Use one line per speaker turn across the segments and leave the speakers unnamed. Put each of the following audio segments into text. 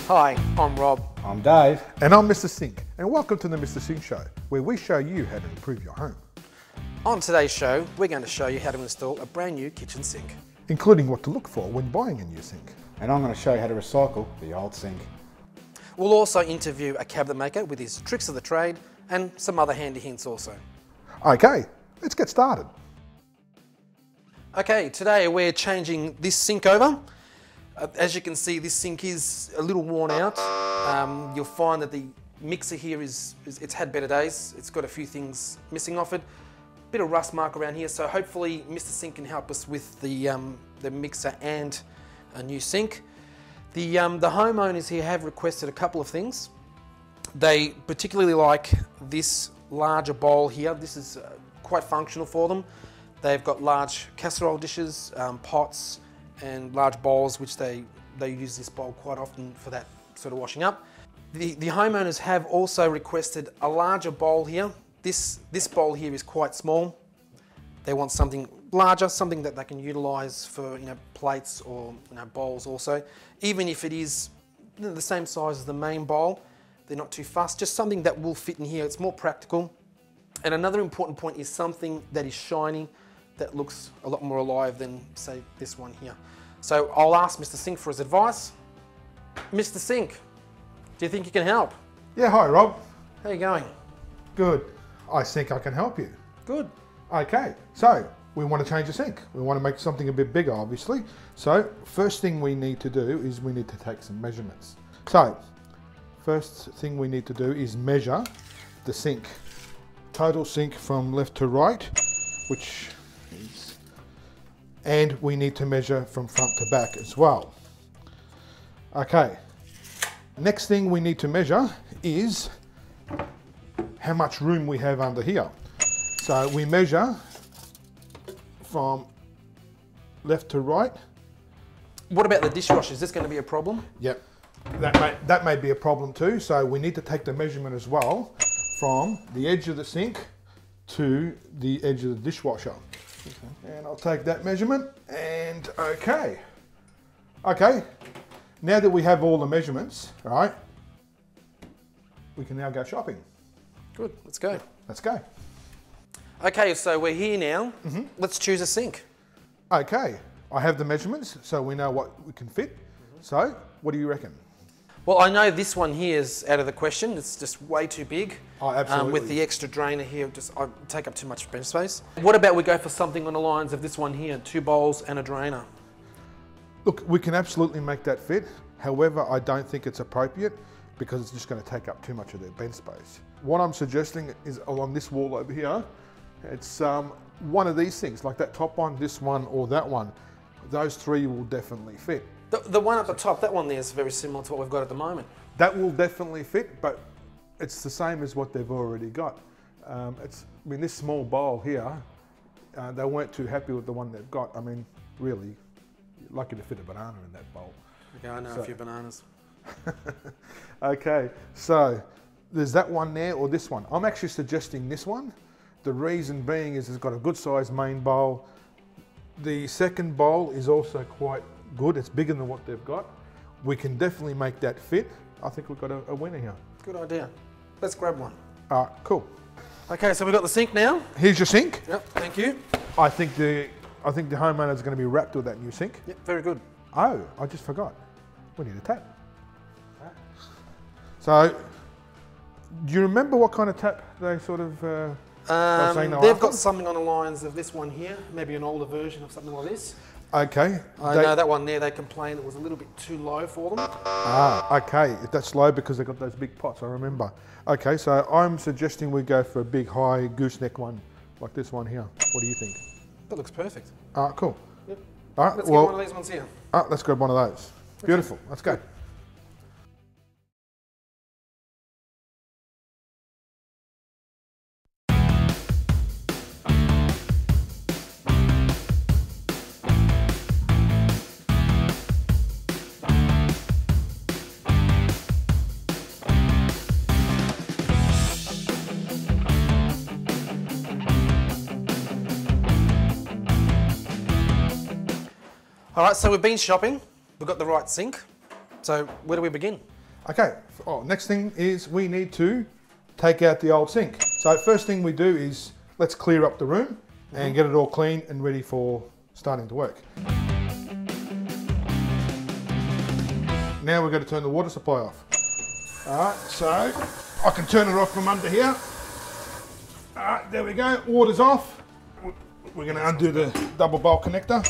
Hi, I'm Rob.
I'm Dave.
And I'm Mr. Sink, and welcome to the Mr. Sink Show, where we show you how to improve your home,
On today's show, we're going to show you how to install a brand new kitchen sink.
including what to look for when buying a new sink.
And I'm going to show you how to recycle the old sink.
We'll also interview a cabinet maker with his tricks of the trade and some other handy hints also.
Okay, let's get started.
Okay, today we're changing this sink over. As you can see, this sink is a little worn out. You'll find that the mixer here it's had better days. It's got a few things missing off it. Bit of rust mark around here, so hopefully Mr. Sink can help us with the mixer and a new sink. The homeowners here have requested a couple of things. They particularly like this larger bowl here. This is quite functional for them. They've got large casserole dishes, pots, and large bowls, which they use this bowl quite often for that sort of washing up. The homeowners have also requested a larger bowl here. This bowl here is quite small. They want something larger, something that they can utilise for plates or bowls also. Even if it is the same size as the main bowl, they're not too fussed. Just something that will fit in here. It's more practical. And another important point is something that is shiny, that looks a lot more alive than, say, this one here. So I'll ask Mr. Sink for his advice. Mr. Sink, do you think you can help?
Yeah, hi Rob.
How you going?
Good. I think I can help you.
Good.
Okay, so we want to change the sink. We want to make something a bit bigger, obviously. So first thing we need to do is we need to take some measurements. So first thing we need to do is measure the sink. Total sink from left to right, which is, and we need to measure from front to back as well. Okay, next thing we need to measure is how much room we have under here. So we measure from left to right.
What about the dishwasher? Is this going to be a problem?
Yep, that may be a problem too. So we need to take the measurement as well from the edge of the sink to the edge of the dishwasher. Okay. And I'll take that measurement and okay. Now that we have all the measurements, all right, we can now go shopping.
Good, let's go.
Let's go.
Okay, so we're here now. Let's choose a sink.
Okay, I have the measurements, so we know what we can fit. So, what do you reckon?
Well, I know this one here is out of the question. It's just way too big.
Oh, absolutely.
With the extra drainer here, I take up too much bench space. What about we go for something on the lines of this one here, 2 bowls and a drainer?
Look, we can absolutely make that fit. However, I don't think it's appropriate because it's just going to take up too much of their bench space. What I'm suggesting is along this wall over here, it's one of these things, like that top one, this one, or that one. Those 3 will definitely fit.
The one at the top, that one there is very similar to what we've got at the moment.
That will definitely fit, but it's the same as what they've already got. This small bowl here, they weren't too happy with the one they've got. I mean, really, you're lucky to fit a banana in that bowl.
Okay, I know a few bananas.
Okay, so there's that one there or this one. I'm actually suggesting this one. The reason being is it's got a good sized main bowl. The second bowl is also quite good. It's bigger than what they've got. We can definitely make that fit. I think we've got a winner here.
Good idea. Let's grab one.
Cool.
Okay, so we've got the sink now.
Here's your sink.
Yep, thank you.
I think the homeowner is going to be wrapped with that new sink.
Yep, very good.
Oh, I just forgot. We need a tap. So, do you remember what kind of tap they sort of
they've got something on the lines of this one here, maybe an older version of something like this.
Okay.
I know that one there, they complained it was a little bit too low for them.
Okay. That's low because they've got those big pots, I remember. Okay, so I'm suggesting we go for a big, high gooseneck one, like this one here. What do you think?
That looks perfect.
Cool.
Yep.
All right,
Let's get one of these ones here.
Let's grab one of those. Okay. Beautiful. Let's go.
All right, so we've been shopping. We've got the right sink. So where do we begin?
Okay, next thing is we need to take out the old sink. So first thing we do is let's clear up the room and get it all clean and ready for starting to work. Now we're going to turn the water supply off. Alright, so I can turn it off from under here. Alright, there we go, water's off. We're going to undo the double bowl connector.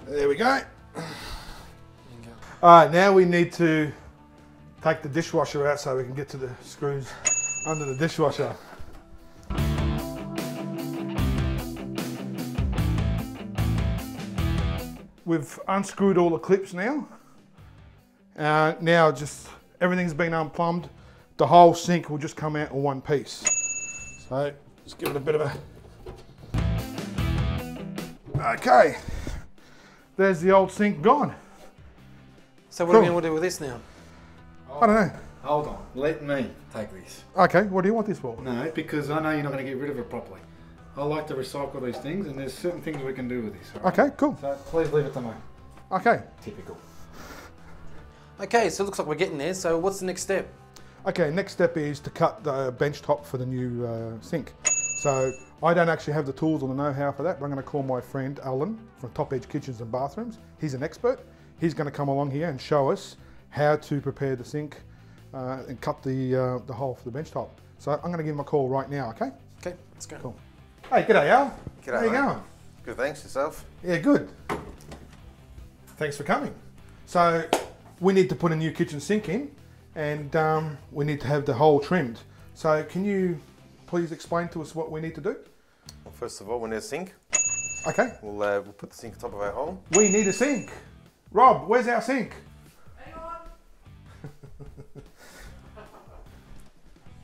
There we go. Alright, now we need to take the dishwasher out so we can get to the screws under the dishwasher. We've unscrewed all the clips now. Now just everything's been unplumbed. The whole sink will just come out in one piece. So let's give it a bit of a... Okay. There's the old sink gone.
So what are we going to do with this now?
I don't know.
Hold on, let me take this.
Okay, what do you want this for?
No, because I know you're not going to get rid of it properly. I like to recycle these things, and there's certain things we can do with this. Right?
Okay, cool.
So please leave it to me.
Okay.
Typical.
Okay, so it looks like we're getting there. So what's the next step?
Okay, next step is to cut the bench top for the new sink. So I don't actually have the tools or the know-how for that, but I'm going to call my friend Alan from Top Edge Kitchens and Bathrooms. He's an expert. He's going to come along here and show us how to prepare the sink and cut the hole for the bench top. So I'm going to give him a call right now, okay?
Okay, let's go.
Cool. Hey, g'day Al.
G'day,
How you
mate.
going?
Good, thanks. Yourself?
Yeah, good. Thanks for coming. So we need to put a new kitchen sink in, and we need to have the hole trimmed. So can you please explain to us what we need to do?
Well, first of all, we need a sink.
Okay.
We'll put the sink on top of our hole.
We need a sink. Rob, where's our sink?
Hang on.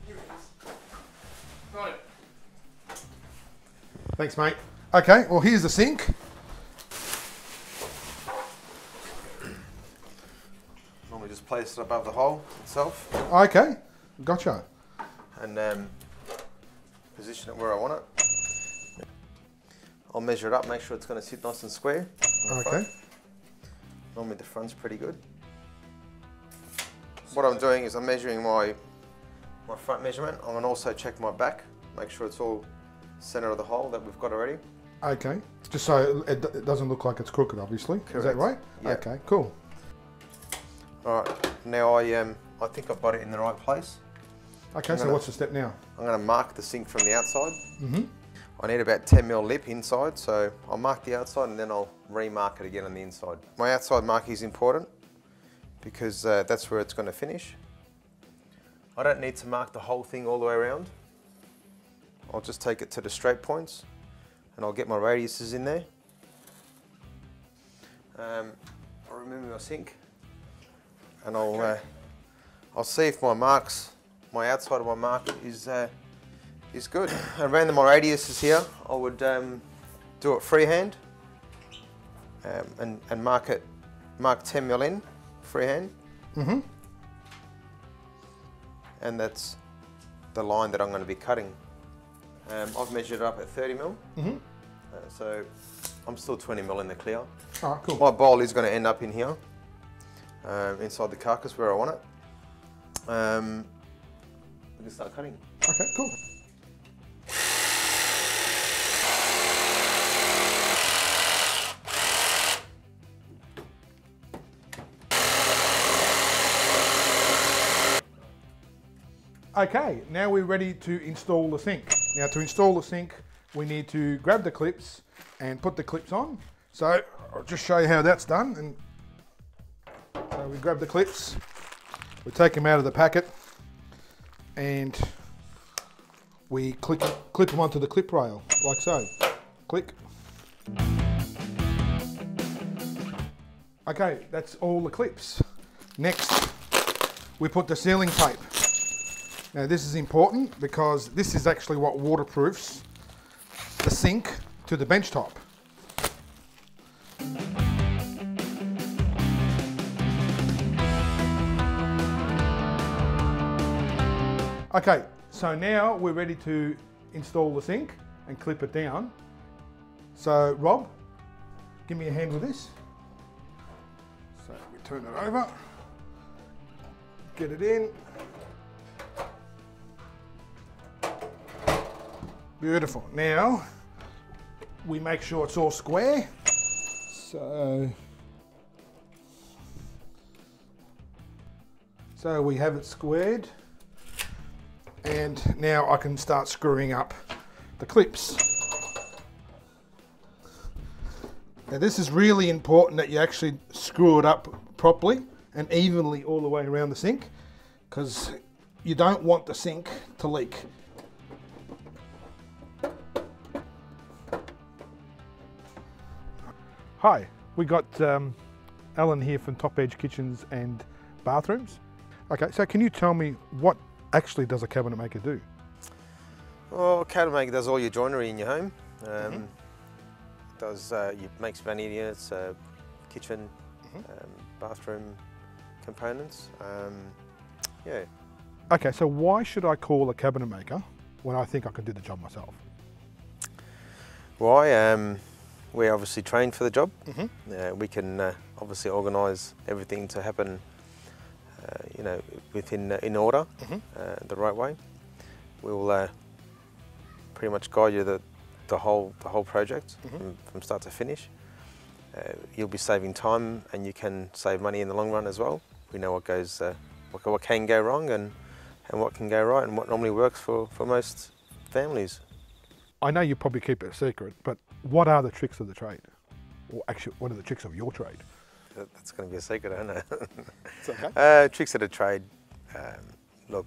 Here it is. Got it.
Thanks, mate. Okay, well, here's the sink.
Normally just place it above the hole itself
Okay, gotcha.
and position it where I want it. I'll measure it up, make sure it's going to sit nice and square. on the
Okay.
front. Normally the front's pretty good. What I'm doing is I'm measuring my front measurement. I'm going to also check my back, make sure it's all center of the hole that we've got already.
Okay, just so it doesn't look like it's crooked, obviously. Is that
Correct.
right?
Yeah.
Okay, cool.
All right, now I think I've got it in the right place.
Okay, so
gonna-
what's the step now?
I'm going to mark the sink from the outside.
Mm-hmm.
I need about 10mm lip inside, so I'll mark the outside and then I'll remark it again on the inside. My outside mark is important because that's where it's going to finish. I don't need to mark the whole thing all the way around. I'll just take it to the straight points and I'll get my radiuses in there. I'll remove my sink and I'll see if my outside of my mark is good. Around my radiuses here, I would do it freehand and mark 10mm in freehand.
Mm-hmm.
And that's the line that I'm going to be cutting. I've measured it up at 30mm,
Mm-hmm.
so I'm still 20mm in the clear.
All right, cool.
My bowl is going to end up in here, inside the carcass where I want it. We can start cutting.
Okay, cool. Okay, now we're ready to install the sink. Now to install the sink, we need to grab the clips and put the clips on. So I'll just show you how that's done. And so we grab the clips, we take them out of the packet, and we clip them onto the clip rail, like so. Click. Okay, that's all the clips. Next, we put the sealing tape. Now this is important because this is actually what waterproofs the sink to the bench top. Okay, so now we're ready to install the sink and clip it down. So Rob, give me a hand with this. So we turn it over, get it in. Beautiful. Now we make sure it's all square. So we have it squared, and now I can start screwing up the clips. Now this is really important that you actually screw it up properly and evenly all the way around the sink, because you don't want the sink to leak. Hi, we got Alan here from Top Edge Kitchens and Bathrooms. Okay, so can you tell me what actually does a cabinet maker do?
Well, cabinet maker does all your joinery in your home. Makes vanity units, kitchen, bathroom components. Yeah.
Okay, so why should I call a cabinet maker when I think I can do the job myself?
Why? We're obviously trained for the job. We can obviously organise everything to happen, in order, the right way. We'll pretty much guide you the whole project from start to finish. You'll be saving time, and you can save money in the long run as well. We know what goes, what can go wrong, and what can go right, and what normally works for most families.
I know you probably keep it a secret, but what are the tricks of the trade? Or actually, what are the tricks of your trade?
That's going to be a secret, I know.
It's okay.
Tricks of the trade. Look,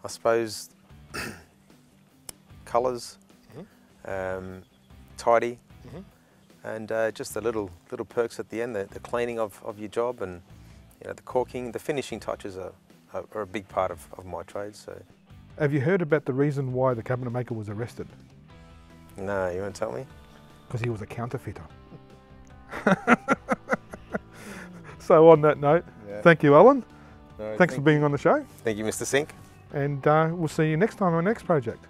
I suppose colours, tidy, and just the little perks at the end, the cleaning of your job, and the corking, the finishing touches are a big part of my trade. So.
Have you heard about the reason why the cabinet maker was arrested?
No, you won't tell me?
Because he was a counterfeiter. So on that note, thank you, Alan.
No,
Thanks for being on the show.
Thank you, Mr. Sink.
And we'll see you next time on our next project.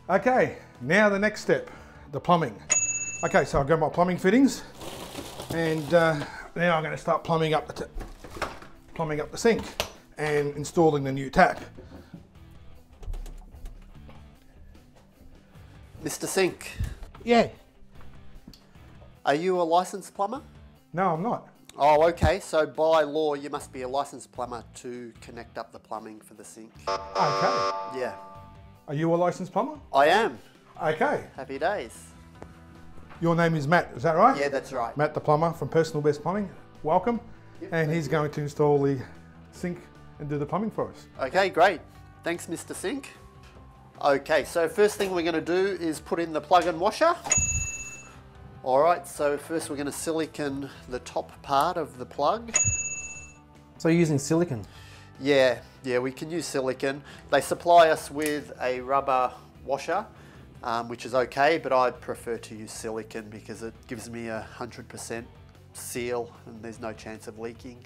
Okay, now the next step, the plumbing. Okay, so I've got my plumbing fittings, and now I'm going to start plumbing up the sink and installing the new tap.
Mr. Sink,
Yeah.
are you a licensed plumber?
No, I'm not.
Oh, okay. So by law, you must be a licensed plumber to connect up the plumbing for the sink.
Okay.
Yeah,
Are you a licensed plumber?
I am.
Okay.
Happy days.
Your name is Matt, is that right?
Yeah, that's right.
Matt the plumber from Personal Best Plumbing. Welcome. And he's going to install the sink and do the plumbing for us.
Okay, great. Thanks, Mr. Sink. Okay, so first thing we're going to do is put in the plug and washer. All right, so first we're going to silicone the top part of the plug.
So you're using silicone?
Yeah, we can use silicone. They supply us with a rubber washer, which is okay, but I'd prefer to use silicone because it gives me 100% seal and there's no chance of leaking.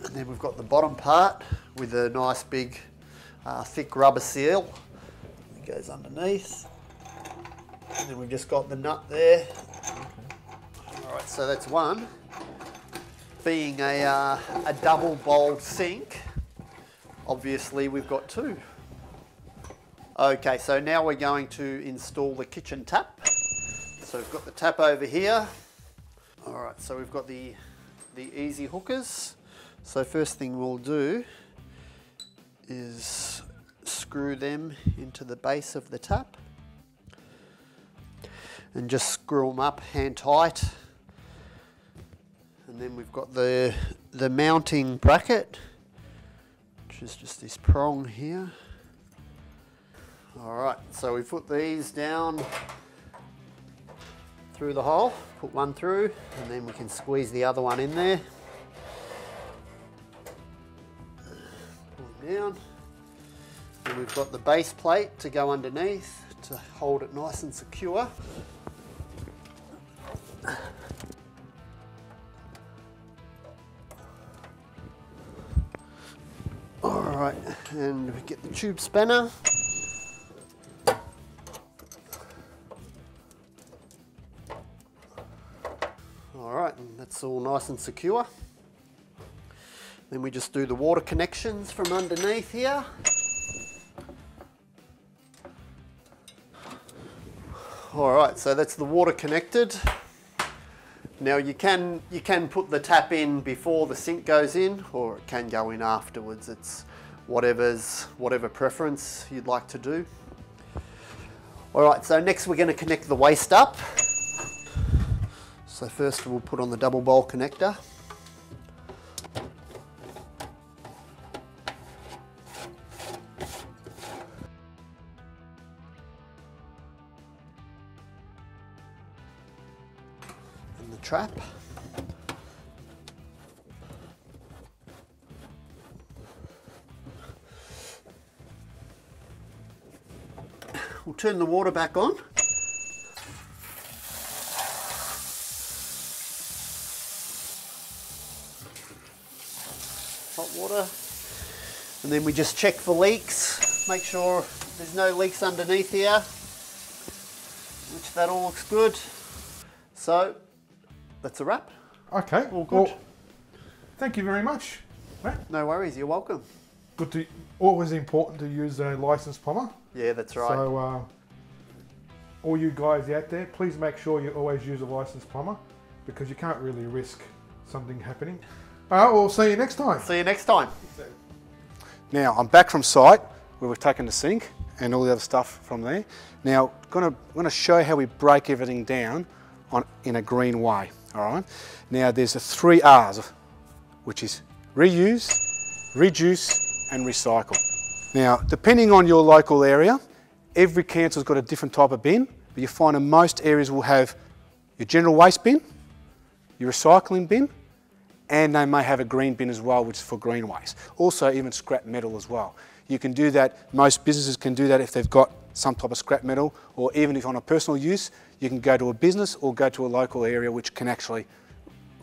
And then we've got the bottom part with a nice big thick rubber seal. It goes underneath. And then we've just got the nut there. All right, so that's one. Being a double bowl sink, obviously we've got two. Okay, so now we're going to install the kitchen tap. So we've got the tap over here. All right, so we've got the easy hookers. So first thing we'll do is screw them into the base of the tap and just screw them up hand tight. And then we've got the mounting bracket, which is just this prong here. All right, so we put these down through the hole, put one through, and then we can squeeze the other one in there. Pull it down. And we've got the base plate to go underneath to hold it nice and secure. All All right, and we get the tube spanner. All right, and that's all nice and secure. Then we just do the water connections from underneath here. All right, so that's the water connected. Now you can put the tap in before the sink goes in, or it can go in afterwards. It's whatever preference you'd like to do. All right, so next we're going to connect the waste up. So first we'll put on the double bowl connector. And the trap. We'll turn the water back on. Hot water. And then we just check for leaks. Make sure there's no leaks underneath here. Which that all looks good. So, that's a wrap.
Okay.
All good.
Well, thank you very much. Matt.
No worries, you're welcome.
Good to, always important to use a licensed plumber.
Yeah, that's right.
So, all you guys out there, please make sure you always use a licensed plumber because you can't really risk something happening. All right, we'll see you next time.
See you next time.
Now I'm back from site where we've taken the sink and all the other stuff from there. Now I'm going to show how we break everything down in a green way. All right. Now there's the 3 R's, which is reuse, reduce, and recycle. Now depending on your local area, every council's got a different type of bin, but you find in most areas will have your general waste bin, your recycling bin, and they may have a green bin as well, which is for green waste. Also even scrap metal as well. You can do that, most businesses can do that if they've got some type of scrap metal, or even if on a personal use, you can go to a business or go to a local area which can actually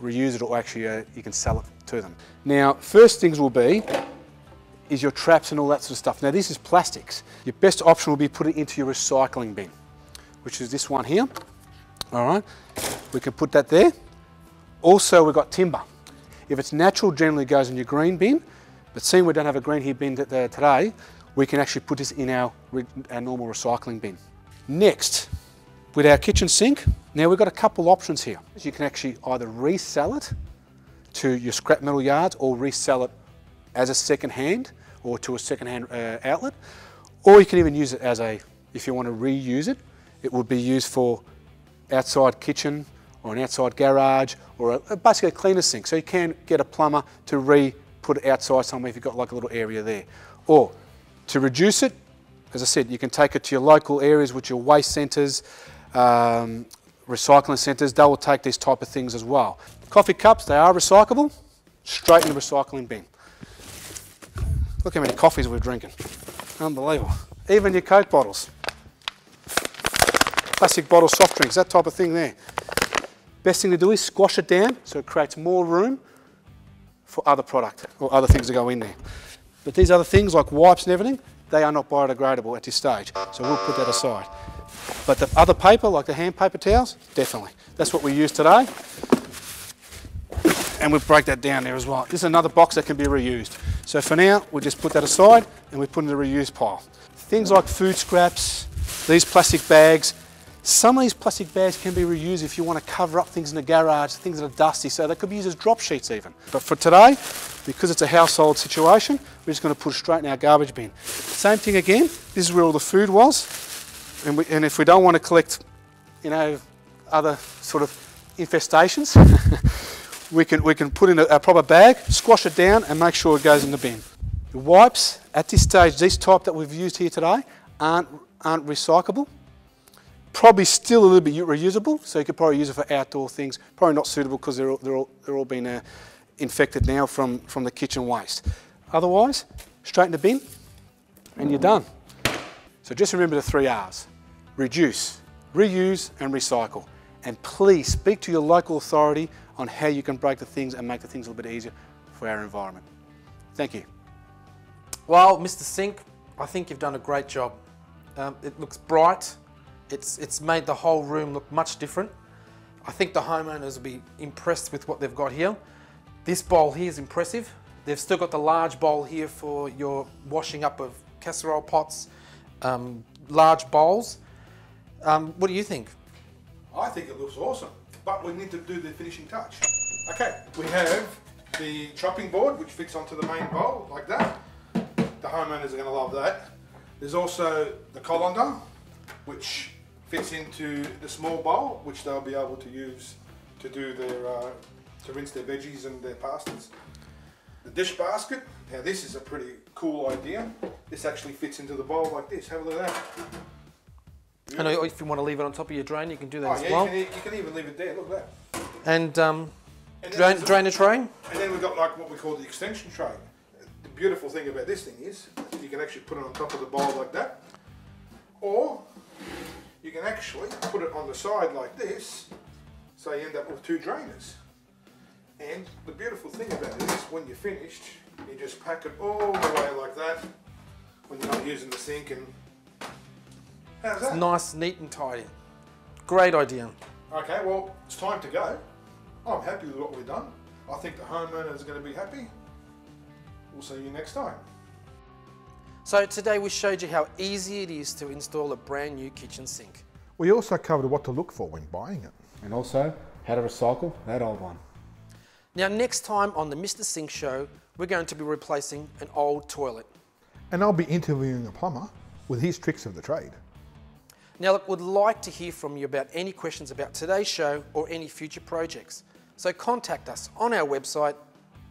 reuse it, or actually you can sell it to them. Now, first things will be is your traps and all that sort of stuff. Now this is plastics. Your best option will be put it into your recycling bin, which is this one here. All right, we can put that there. Also, we've got timber. If it's natural, generally goes in your green bin, but seeing we don't have a green here bin today, we can actually put this in our normal recycling bin. Next, with our kitchen sink, now we've got a couple options here. You can actually either resell it to your scrap metal yards or resell it as a second hand or to a second hand outlet, or you can even use it as if you want to reuse it, it would be used for outside kitchen or an outside garage or basically a cleaner sink. So you can get a plumber to put it outside somewhere if you've got like a little area there. Or to reduce it, as I said, you can take it to your local areas, which are waste centres, recycling centres. They will take these type of things as well. Coffee cups, they are recyclable, straight in the recycling bin. Look how many coffees we're drinking. Unbelievable. Even your Coke bottles. Plastic bottle soft drinks, that type of thing there. Best thing to do is squash it down so it creates more room for other product or other things to go in there. But these other things like wipes and everything, they are not biodegradable at this stage, so we'll put that aside. But the other paper, like the hand paper towels, definitely. That's what we use today. And we break that down there as well. This is another box that can be reused. So for now, we just put that aside and we put in the reuse pile. Things like food scraps, these plastic bags. Some of these plastic bags can be reused if you want to cover up things in the garage, things that are dusty, so they could be used as drop sheets even. But for today, because it's a household situation, we're just going to put it straight in our garbage bin. Same thing again, this is where all the food was, and if we don't want to collect, other sort of infestations, we can put in a proper bag, squash it down and make sure it goes in the bin. The wipes, at this stage, these type that we've used here today aren't recyclable. Probably still a little bit reusable, so you could probably use it for outdoor things. Probably not suitable because they're all been infected now from the kitchen waste. Otherwise, straight in the bin and you're done. So just remember the 3 R's. Reduce, reuse and recycle. And please speak to your local authority on how you can break the things and make the things a little bit easier for our environment. Thank you. Well, Mr. Sink, I think you've done a great job. It looks bright. It's made the whole room look much different. I think the homeowners will be impressed with what they've got here. This bowl here is impressive. They've still got the large bowl here for your washing up of casserole pots, large bowls. What do you think?
I think it looks awesome, but we need to do the finishing touch. Okay, we have the chopping board, which fits onto the main bowl like that. The homeowners are going to love that. There's also the colander, which fits into the small bowl, which they'll be able to use to do their to rinse their veggies and their pastas. The dish basket. Now this is a pretty cool idea. This actually fits into the bowl like this. Have a look at that.
And if you want to leave it on top of your drain, you can do that as
yeah,
well.
you can even leave it there. Look at that.
And
then
drainer tray.
And then we've got like what we call the extension tray. The beautiful thing about this thing is you can actually put it on top of the bowl like that, or you can actually put it on the side like this, so you end up with two drainers. And the beautiful thing about it is when you're finished, you just pack it all the way like that when you're not using the sink. And how's that?
Nice, neat and tidy. Great idea.
Okay, well, it's time to go. I'm happy with what we've done. I think the homeowners are going to be happy. We'll see you next time.
So today we showed you how easy it is to install a brand new kitchen sink.
We also covered what to look for when buying it.
And also, how to recycle that old one.
Now next time on the Mr. Sink Show, we're going to be replacing an old toilet.
And I'll be interviewing a plumber with his tricks of the trade.
Now look, we'd like to hear from you about any questions about today's show or any future projects. So contact us on our website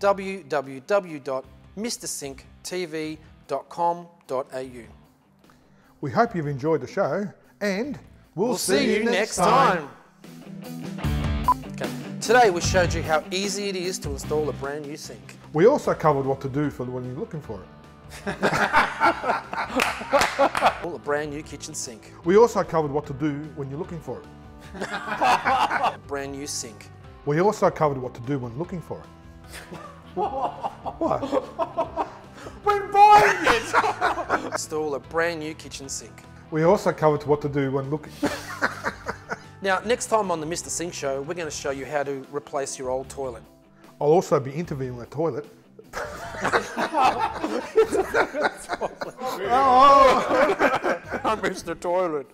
www.mrsinktv.com.au.
We hope you've enjoyed the show, and we'll
see you next time. Okay. Today we showed you how easy it is to install a brand new sink.
We also covered what to do for when you're looking for it.
A brand new kitchen sink.
We also covered what to do when you're looking for it.
A brand new sink.
We also covered what to do when looking for it. What?
When buying it! Install a brand new kitchen sink.
We also covered what to do when looking.
Now, next time on the Mr. Sink Show, we're going to show you how to replace your old toilet.
I'll also be interviewing a toilet.
I'm Mr. Toilet.